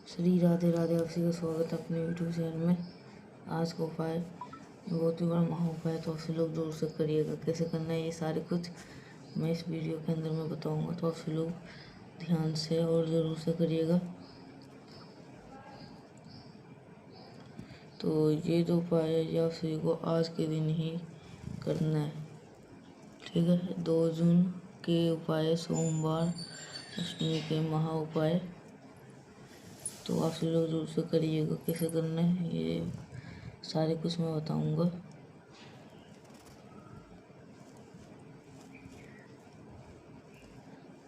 श्री राधे राधे। आप सभी का स्वागत है अपने यूट्यूब चैनल में। आज का उपाय बहुत ही बड़ा महा उपाय, तो आप सभी लोग जरूर से करिएगा। कैसे करना है ये सारे कुछ मैं इस वीडियो के अंदर मैं बताऊंगा, तो आप सभी लोग ध्यान से और ज़रूर से करिएगा। तो ये जो उपाय है ये आप सभी को आज के दिन ही करना है, ठीक है। 2 जून के उपाय, सोमवार अष्टमी के महा उपाय, तो आप सभी लोग जरूर से करिएगा। कैसे करना है ये सारे कुछ मैं बताऊंगा।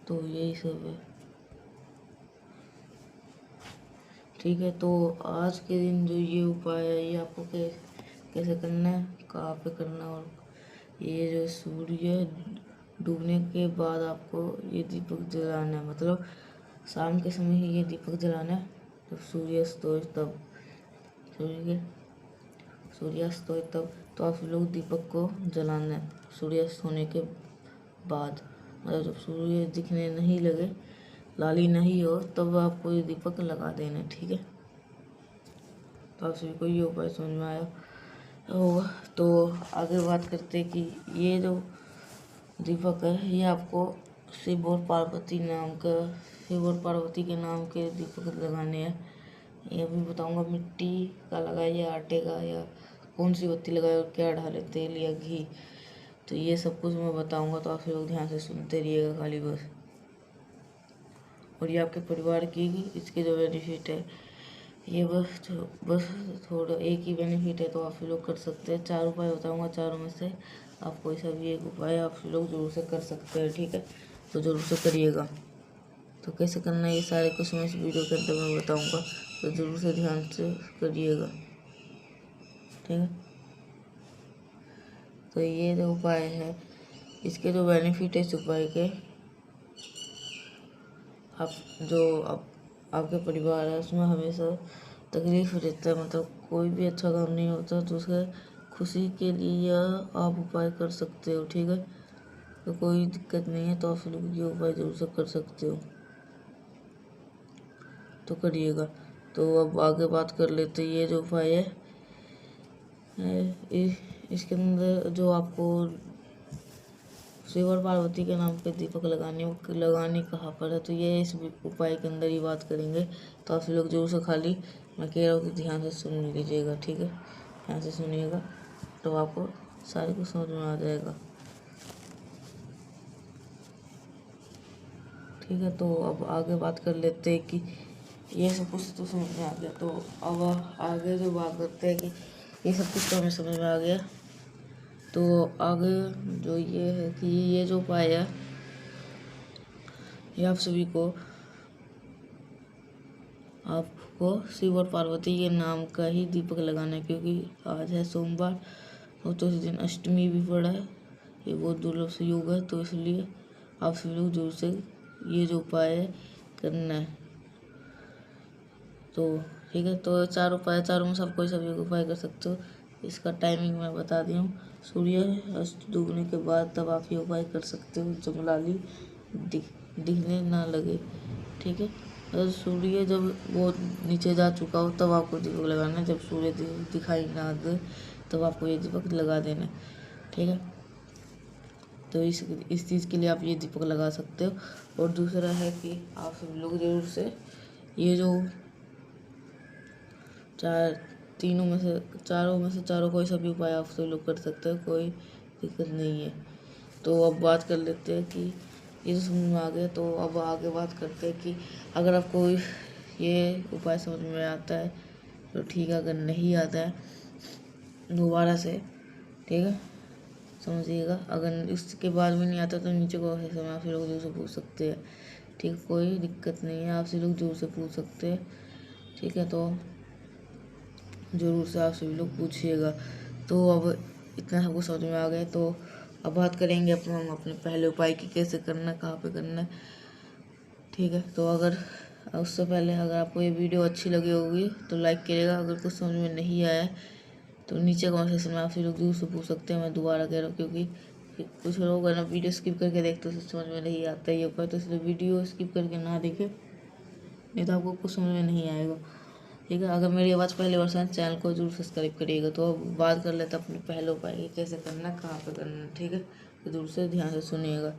तो यही सब है, ठीक है। तो आज के दिन जो ये उपाय है ये आपको कैसे करना है, कहाँ पे करना है, और ये जो सूर्य डूबने के बाद आपको ये दीपक जलाना है, मतलब शाम के समय ही ये दीपक जलाना है। जब सूर्यास्त हो तब, सूर्यास्त हो तब तो आप लोग दीपक को जलाना है। सूर्यास्त होने के बाद, मतलब जब सूर्य दिखने नहीं लगे, लाली नहीं हो, तब आपको ये दीपक लगा देना है, ठीक है। तो आप सभी को ये उपाय समझ में आया होगा। तो आगे बात करते हैं कि ये जो दीपक है ये आपको शिव और पार्वती के नाम के दीपक लगाने हैं। ये भी बताऊंगा, मिट्टी का लगाए या आटे का, या कौन सी बत्ती लगाए और क्या डाले, तेल या घी, तो ये सब कुछ मैं बताऊंगा। तो आप लोग ध्यान से सुनते रहिएगा खाली बस। और ये आपके परिवार की इसके जो बेनिफिट है ये बस थोड़ा एक ही बेनिफिट है, तो आप लोग कर सकते हैं। 4 उपाय बताऊंगा, चारों में से आप कोई सा भी एक उपाय आप लोग जरूर से कर सकते हैं, ठीक है। तो जरूर से करिएगा। तो कैसे करना है ये सारे कुछ मैं इस वीडियो के अंदर मैं बताऊंगा, तो जरूर से ध्यान से करिएगा, ठीक है। तो ये जो उपाय है इसके जो बेनिफिट है इस उपाय के, आपके परिवार है उसमें हमेशा तकलीफ रहता है, मतलब कोई भी अच्छा काम नहीं होता, तो उसके खुशी के लिए आप उपाय कर सकते हो, ठीक है। तो कोई दिक्कत नहीं है, तो आप लोग ये उपाय जरूर से कर सकते हो, तो करिएगा। तो अब आगे बात कर लेते हैं। ये जो उपाय है इसके अंदर जो आपको शिव और पार्वती के नाम पे दीपक लगाने कहाँ पर है, तो ये इस उपाय के अंदर ही बात करेंगे। तो आप लोग जरूर से खाली मैं कह रहा हूँ कि ध्यान से सुन लीजिएगा, ठीक है। ध्यान से सुनिएगा तो आपको सारे कुछ समझ में आ जाएगा, ठीक है। तो अब आगे बात कर लेते हैं कि ये सब कुछ तो समझ में आ गया। तो अब आगे जो बात करते हैं कि ये सब कुछ तो हमें समझ में आ गया। तो आगे जो ये है कि ये जो उपाय है ये आपको शिव और पार्वती के नाम का ही दीपक लगाना है, क्योंकि आज है सोमवार और तो इस दिन अष्टमी भी पड़ा है। ये बहुत दुर्लभ से योग है, तो इसलिए आप सभी लोग जरूर से ये जो उपाय है करना है, तो ठीक है। तो 4 उपाय, चारों में सब कोई सभी उपाय कर सकते हो। इसका टाइमिंग मैं बता दी हूँ, सूर्य अस्त डूबने के बाद तब आप ये उपाय कर सकते हो, जब लाली दिखने ना लगे, ठीक है। अगर सूर्य जब बहुत नीचे जा चुका हो तब आपको दीपक लगाना है। जब सूर्य दिखाई ना दे तब आपको ये दीपक लगा देना है, ठीक है। तो इस चीज़ के लिए आप ये दीपक लगा सकते हो। और दूसरा है कि आप सब लोग जरूर से ये जो चारों में से कोई सा भी उपाय आप सब लोग कर सकते हो, कोई दिक्कत नहीं है। तो अब बात कर लेते हैं कि ये तो समझ में आ गया। तो अब आगे बात करते हैं कि अगर आपको ये उपाय समझ में आता है तो ठीक है, अगर नहीं आता है दोबारा से, ठीक है, समझिएगा। अगर इसके बाद भी नहीं आता तो नीचे को समय आप लोग जरूर से पूछ सकते हैं, ठीक, कोई दिक्कत नहीं है, आपसे लोग जरूर से पूछ सकते हैं, ठीक है। तो ज़रूर से आप सभी लोग पूछिएगा। तो अब इतना सबको समझ में आ गया। तो अब बात करेंगे हम अपने पहले उपाय की, कैसे करना है, कहाँ पे करना है, ठीक है। तो अगर उससे पहले अगर आपको ये वीडियो अच्छी लगी होगी तो लाइक करिएगा। अगर कुछ समझ में नहीं आया तो नीचे कमेंट सेक्शन में आप लोग जरूर से पूछ सकते हैं। मैं दोबारा कह रहा हूँ, क्योंकि कुछ लोग है ना वीडियो स्किप करके देखते हैं, समझ में नहीं आता ये उपाय, तो इसलिए वीडियो स्किप करके ना देखें, नहीं तो आपको कुछ समझ में नहीं आएगा। ठीक है, अगर मेरी आवाज़ पहली बार सुना चैनल को जरूर सब्सक्राइब करिएगा। तो अब बात कर लेते अपने पहले उपाय की, कैसे करना है, कहाँ पे करना है। ठीक है, तो जरूर से ध्यान से सुनिएगा।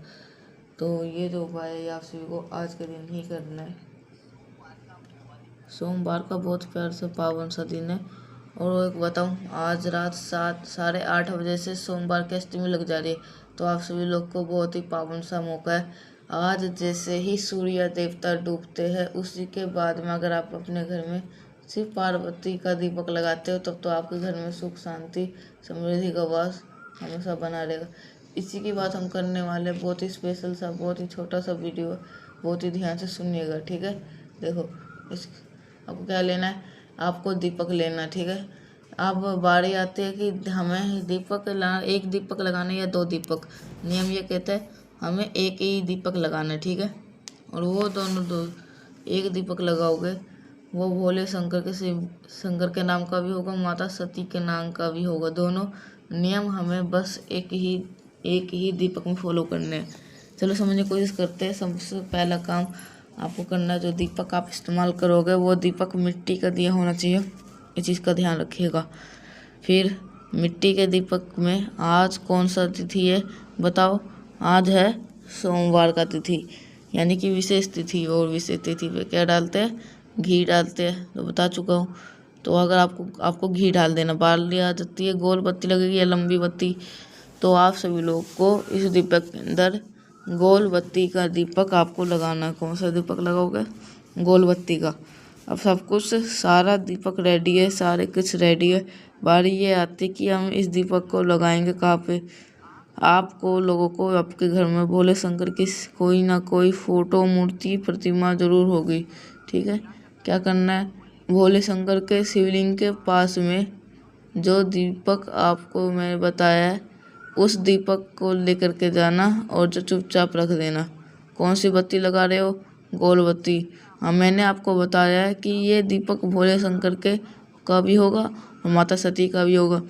तो ये जो उपाय है आप सभी को आज के दिन ही करना है। सोमवार का बहुत प्यार से पावन सा दिन है। और एक बताऊँ, आज रात 7:30 बजे से सोमवार की अष्टमी लग जा रही है। तो आप सभी लोग को बहुत ही पावन सा मौका है। आज जैसे ही सूर्य देवता डूबते हैं उसी के बाद में अगर आप अपने घर में सिर्फ पार्वती का दीपक लगाते हो तब तो आपके घर में सुख शांति समृद्धि का वास हमेशा बना रहेगा। इसी की बात हम करने वाले, बहुत ही स्पेशल सा, बहुत ही छोटा सा वीडियो है, बहुत ही ध्यान से सुनिएगा। ठीक है, देखो इस आपको क्या लेना है, आपको दीपक लेना। ठीक है, अब बारी आती है कि हमें दीपक लगाना, एक दीपक लगाना या 2 दीपक। नियम ये कहता है हमें एक ही दीपक लगाना है। ठीक है, और वो दोनों एक दीपक लगाओगे वो भोले शंकर के नाम का भी होगा, माता सती के नाम का भी होगा। दोनों नियम हमें बस एक ही दीपक में फॉलो करने हैं। चलो समझने की कोशिश करते हैं। सबसे पहला काम आपको करना है, जो दीपक आप इस्तेमाल करोगे वो दीपक मिट्टी का दिया होना चाहिए, इस चीज़ का ध्यान रखिएगा। फिर मिट्टी के दीपक में आज कौन सा तिथि है बताओ? आज है सोमवार का तिथि, यानी कि विशेष तिथि। और विशेष तिथि पे क्या डालते हैं? घी डालते हैं, तो बता चुका हूँ। तो अगर आपको घी डाल देना, बाली आ जाती है, गोल बत्ती लगेगी या लंबी बत्ती, तो आप सभी लोग को इस दीपक के अंदर गोल बत्ती का दीपक आपको लगाना है। कौन सा दीपक लगाओगे? गोल बत्ती का। अब सब कुछ सारा दीपक रेडी है, सारे कुछ रेडी है। बारी ये आती कि हम इस दीपक को लगाएंगे कहाँ पे। आपको लोगों को आपके घर में भोले शंकर की कोई ना कोई फोटो, मूर्ति, प्रतिमा जरूर होगी। ठीक है, क्या करना है, भोले शंकर के शिवलिंग के पास में जो दीपक आपको मैंने बताया है उस दीपक को लेकर के जाना और जो चुपचाप रख देना। कौन सी बत्ती लगा रहे हो? गोल बत्ती। हाँ, मैंने आपको बताया है कि ये दीपक भोले शंकर के का भी होगा और माता सती का भी होगा।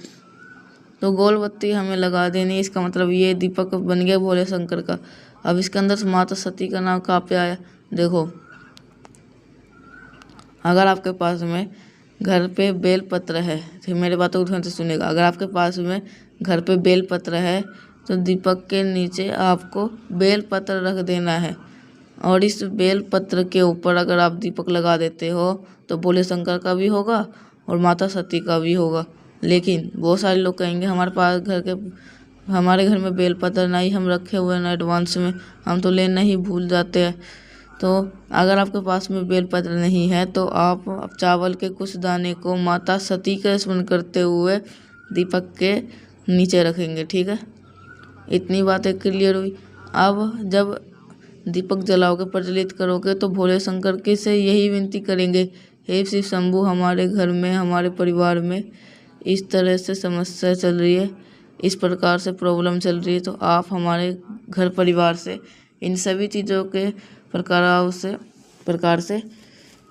तो गोल बत्ती हमें लगा देनी, इसका मतलब ये दीपक बन गया भोले शंकर का। अब इसके अंदर से माता सती का नाम कहाँ पे आया? देखो, अगर आपके पास में घर पे बेलपत्र है, तो मेरे बातों को ध्यान से सुनेगा। अगर आपके पास में घर पे बेलपत्र है तो दीपक के नीचे आपको बेलपत्र रख देना है। और इस बेलपत्र के ऊपर अगर आप दीपक लगा देते हो तो भोले शंकर का भी होगा और माता सती का भी होगा। लेकिन बहुत सारे लोग कहेंगे हमारे घर में बेलपत्र नहीं, हम रखे हुए हैं एडवांस में, हम तो लेना ही भूल जाते हैं। तो अगर आपके पास में बेलपत्र नहीं है तो आप चावल के कुछ दाने को माता सती का स्मरण करते हुए दीपक के नीचे रखेंगे। ठीक है, इतनी बातें क्लियर हुई। अब जब दीपक जलाओगे, प्रज्वलित करोगे, तो भोले शंकर के से यही विनती करेंगे, हे शिव शंभु, हमारे घर में, हमारे परिवार में इस तरह से समस्या चल रही है, इस प्रकार से प्रॉब्लम चल रही है, तो आप हमारे घर परिवार से इन सभी चीज़ों के प्रकार से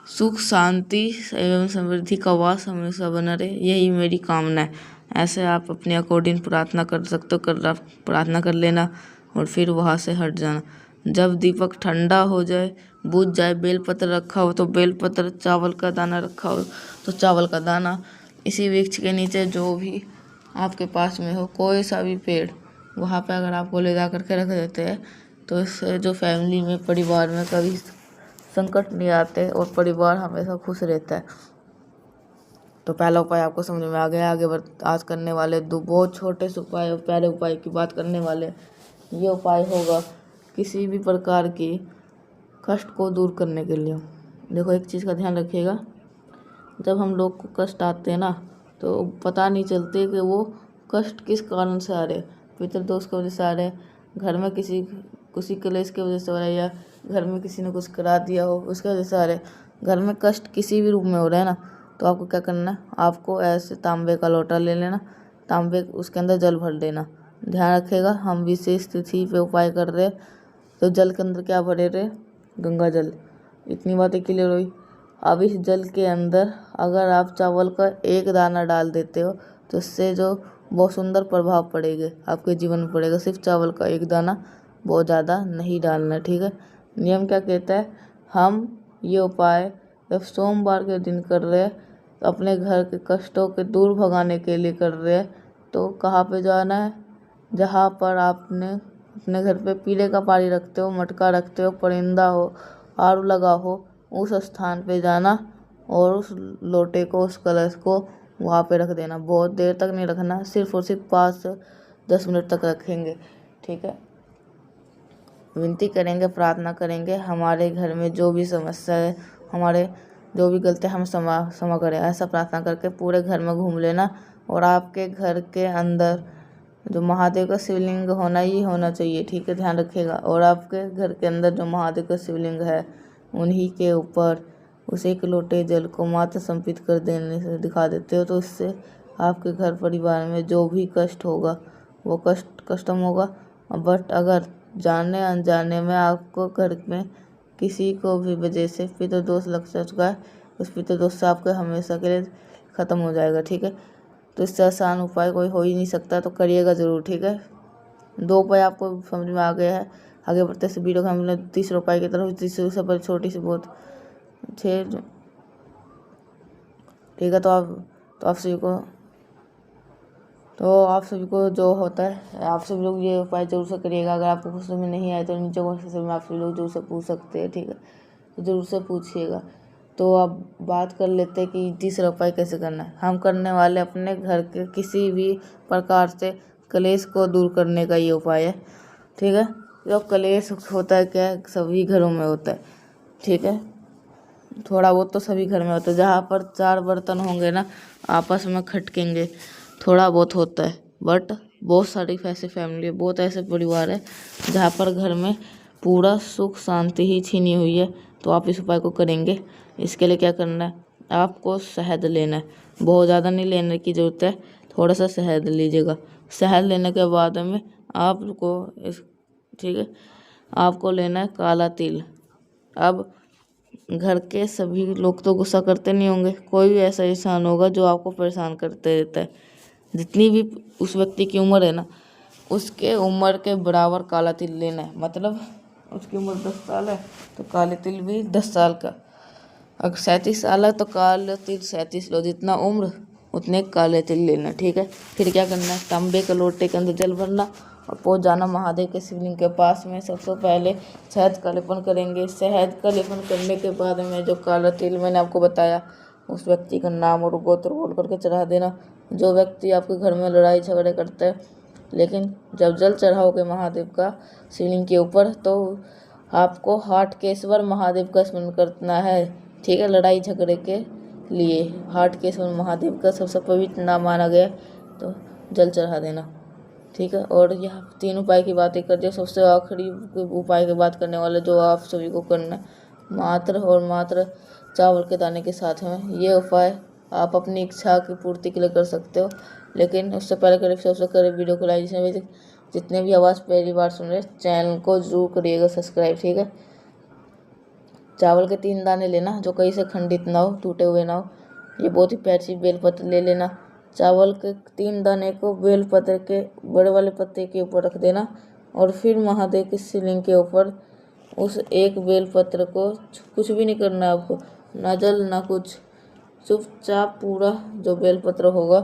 सुख शांति एवं समृद्धि का वास हमेशा बना रहे, यही मेरी कामना है। ऐसे आप अपने अकॉर्डिंग प्रार्थना कर सकते हो, प्रार्थना कर लेना और फिर वहाँ से हट जाना। जब दीपक ठंडा हो जाए, बुझ जाए, बेलपत्र रखा हो तो बेलपत्र, चावल का दाना रखा हो तो चावल का दाना, इसी वृक्ष के नीचे जो भी आपके पास में हो, कोई सा भी पेड़, वहाँ पे अगर आपको ले जा करके रख देते हैं तो इससे जो फैमिली में, परिवार में कभी संकट नहीं आते और परिवार हमेशा खुश रहता है। तो पहला उपाय आपको समझ में आ गया। आगे आज करने वाले 2 बहुत छोटे से उपाय और प्यारे उपाय की बात करने वाले। ये उपाय होगा किसी भी प्रकार की कष्ट को दूर करने के लिए। देखो, एक चीज़ का ध्यान रखिएगा, जब हम लोग को कष्ट आते हैं ना तो पता नहीं चलते कि वो कष्ट किस कारण से आ रहे, पितृदोष की वजह से आ रहे, घर में किसी कलेश की वजह से हो रहा है, या घर में किसी ने कुछ करा दिया हो उसकी वजह से आ रहे। घर में कष्ट किसी भी रूप में हो रहा है ना, तो आपको क्या करना है, आपको ऐसे तांबे का लोटा ले लेना, तांबे उसके अंदर जल भर देना। ध्यान रखिएगा, हम विशेष तिथि पे उपाय कर रहे हैं तो जल के अंदर क्या भरे रहे? गंगा जल। इतनी बातें क्लियर हुई। अब इस जल के अंदर अगर आप चावल का एक दाना डाल देते हो तो इससे जो बहुत सुंदर प्रभाव पड़ेगा आपके जीवन में पड़ेगा। सिर्फ चावल का एक दाना, बहुत ज़्यादा नहीं डालना। ठीक है, नियम क्या कहता है, हम ये उपाय जब सोमवार के दिन कर रहे हैं तो अपने घर के कष्टों के दूर भगाने के लिए कर रहे हैं, तो कहाँ पे जाना है, जहाँ पर आपने अपने घर पे पीले का पानी रखते हो, मटका रखते हो, परिंदा हो, आरू लगा हो, उस स्थान पे जाना और उस लोटे को, उस कलश को वहाँ पे रख देना। बहुत देर तक नहीं रखना, सिर्फ और सिर्फ 5 से 10 मिनट तक रखेंगे, ठीक है। विनती करेंगे, प्रार्थना करेंगे हमारे घर में जो भी समस्या है, हमारे जो भी गलती हम क्षमा करें, ऐसा प्रार्थना करके पूरे घर में घूम लेना। और आपके घर के अंदर जो महादेव का शिवलिंग होना ही होना चाहिए, ठीक है, ध्यान रखिएगा। और आपके घर के अंदर जो महादेव का शिवलिंग है उन्हीं के ऊपर उस एक लोटे जल को मात्र समर्पित कर देने से दिखा देते हो, तो इससे आपके घर परिवार में जो भी कष्ट होगा वो कष्ट खत्म होगा। बट अगर जाने अनजाने में आपको घर में किसी को भी वजह से पितृदोष लग चुका है, उस पितृदोष से आपका हमेशा के लिए ख़त्म हो जाएगा, ठीक है। तो इससे आसान उपाय कोई हो ही नहीं सकता, तो करिएगा ज़रूर, ठीक है। 2 उपाय आपको समझ में आ गया है। आगे बढ़ते से वीडियो को हम लोग तीसरे उपाय की तरफ, तीसरी से पर छोटी सी बहुत छः, ठीक है। तो आप सभी को जो होता है, आप सभी लोग ये उपाय जरूर से करिएगा। अगर आपको कुछ समझ नहीं आए तो नीचे कमेंट सेक्शन में आप सभी लोग जरूर से पूछ सकते हैं, ठीक है, तो ज़रूर से पूछिएगा। तो अब बात कर लेते हैं कि तीसरा उपाय कैसे करना है। हम करने वाले अपने घर के किसी भी प्रकार से कलेश को दूर करने का ये उपाय है, ठीक है। जो कलेश होता है क्या, सभी घरों में होता है, ठीक है, थोड़ा बहुत तो सभी घर में होता है। जहाँ पर 4 बर्तन होंगे ना, आपस में खटकेंगे, थोड़ा बहुत होता है। बट बहुत सारी ऐसी फैमिली, बहुत ऐसे परिवार है जहाँ पर घर में पूरा सुख शांति ही छीनी हुई है। तो आप इस उपाय को करेंगे। इसके लिए क्या करना है, आपको शहद लेना है। बहुत ज़्यादा नहीं लेने की ज़रूरत है, थोड़ा सा शहद लीजिएगा। शहद लेने के बाद में आपको ठीक है, आपको लेना है काला तिल। अब घर के सभी लोग तो गुस्सा करते नहीं होंगे, कोई भी ऐसा इंसान होगा जो आपको परेशान करते रहता है। जितनी भी उस व्यक्ति की उम्र है ना, उसके उम्र के बराबर काला तिल लेना है। मतलब उसकी उम्र 10 साल है तो काले तिल भी 10 साल का। अगर 37 साल है तो काला तिल 37 लो, जितना उम्र उतने काले तिल लेना, ठीक है। फिर क्या करना है, तांबे के लोटे के अंदर जल भरना और पहुंच जाना महादेव के शिवलिंग के पास में। सबसे पहले शहद का लेपन करेंगे। शहद का लेपन करने के बाद में जो काला तिल मैंने आपको बताया, उस व्यक्ति का नाम और गोत्र बोल करके चढ़ा देना। जो व्यक्ति आपके घर में लड़ाई झगड़े करता है, लेकिन जब जल चढ़ाओगे महादेव का शिवलिंग के ऊपर, तो आपको हाटकेश्वर महादेव का स्मरण करना है, ठीक है। लड़ाई झगड़े के लिए हाटकेश्वर महादेव का सबसे पवित्र नाम माना गया, तो जल चढ़ा देना, ठीक है। और यह 3 उपाय की बातें कर दिया। सबसे आखिरी उपाय की बात करने वाले जो आप सभी को करना है, मात्र और मात्र चावल के दाने के साथ में। ये उपाय आप अपनी इच्छा की पूर्ति के लिए कर सकते हो, लेकिन उससे पहले करीब सबसे करीब वीडियो को लाइक, जितने भी आवाज़ पहली बार सुन रहे चैनल को जरूर करिएगा सब्सक्राइब, ठीक है। चावल के 3 दाने लेना जो कहीं से खंडित ना हो, टूटे हुए ना हो। ये बहुत ही प्यारी बेलपत्र ले लेना। चावल के 3 दाने को बेलपत्र के बड़े वाले पत्ते के ऊपर रख देना और फिर महादेव की शिवलिंग के ऊपर उस एक बेलपत्र को, कुछ भी नहीं करना है आपको, ना जल ना कुछ, चुपचाप पूरा जो बेलपत्र होगा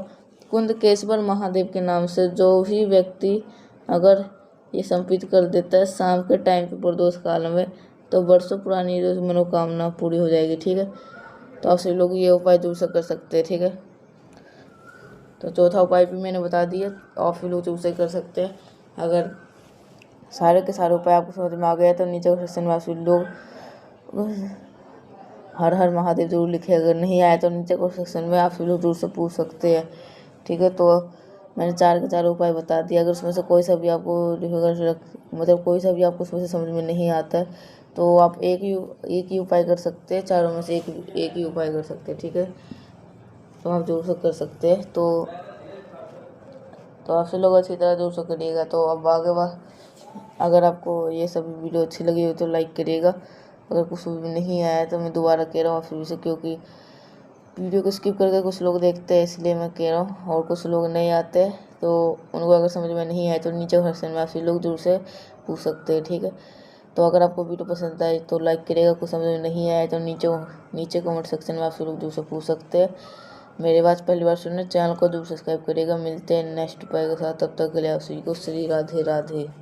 कुंदकेश्वर महादेव के नाम से जो भी व्यक्ति अगर ये समर्पित कर देता है शाम के टाइम पे प्रदोष काल में, तो वर्षों पुरानी जो मनोकामना पूरी हो जाएगी, ठीक है। तो आप सभी लोग ये उपाय जरूर से कर सकते हैं, ठीक है। तो चौथा उपाय भी मैंने बता दिया, आप सभी लोग जरूर से कर सकते हैं। अगर सारे के सारे उपाय आपको समझ में आ गया तो नीचे सेक्शन में आप सभी लोग हर हर महादेव जरूर लिखे। अगर नहीं आया तो नीचे को सेक्शन में आप सभी लोग जरूर से पूछ सकते हैं, ठीक है। तो मैंने 4 के 4 उपाय बता दिया। अगर उसमें से कोई सा भी आपको मतलब कोई सा भी आपको उसमें से समझ में नहीं आता है, तो आप एक ही उपाय कर सकते हैं। चारों में से एक ही उपाय कर सकते हैं, ठीक है। तो आप जरूर से कर सकते हैं। तो आप सभी लोग अच्छी तरह जरूर से करिएगा। तो अब आगे अगर आपको ये सब वीडियो अच्छी लगी हो तो लाइक करिएगा। अगर कुछ भी नहीं आया तो मैं दोबारा कह रहा हूँ आप सभी से, क्योंकि वीडियो को स्किप करके कुछ लोग देखते हैं, इसलिए मैं कह रहा हूँ। और कुछ लोग नहीं आते तो उनको अगर समझ में नहीं आए तो नीचे सेक्शन में आप सभी लोग जरूर से पूछ सकते हैं, ठीक है। तो अगर आपको वीडियो पसंद आए तो लाइक करिएगा, कुछ समझ में नहीं आया तो नीचे कमेंट सेक्शन में आप लोग दूसरे पूछ सकते हैं। मेरे बात पहली बार सुनने चैनल को जरूर सब्सक्राइब करिएगा। मिलते हैं नेक्स्ट उपाय के साथ, तब तक के लिए आप सभी को श्री राधे राधे।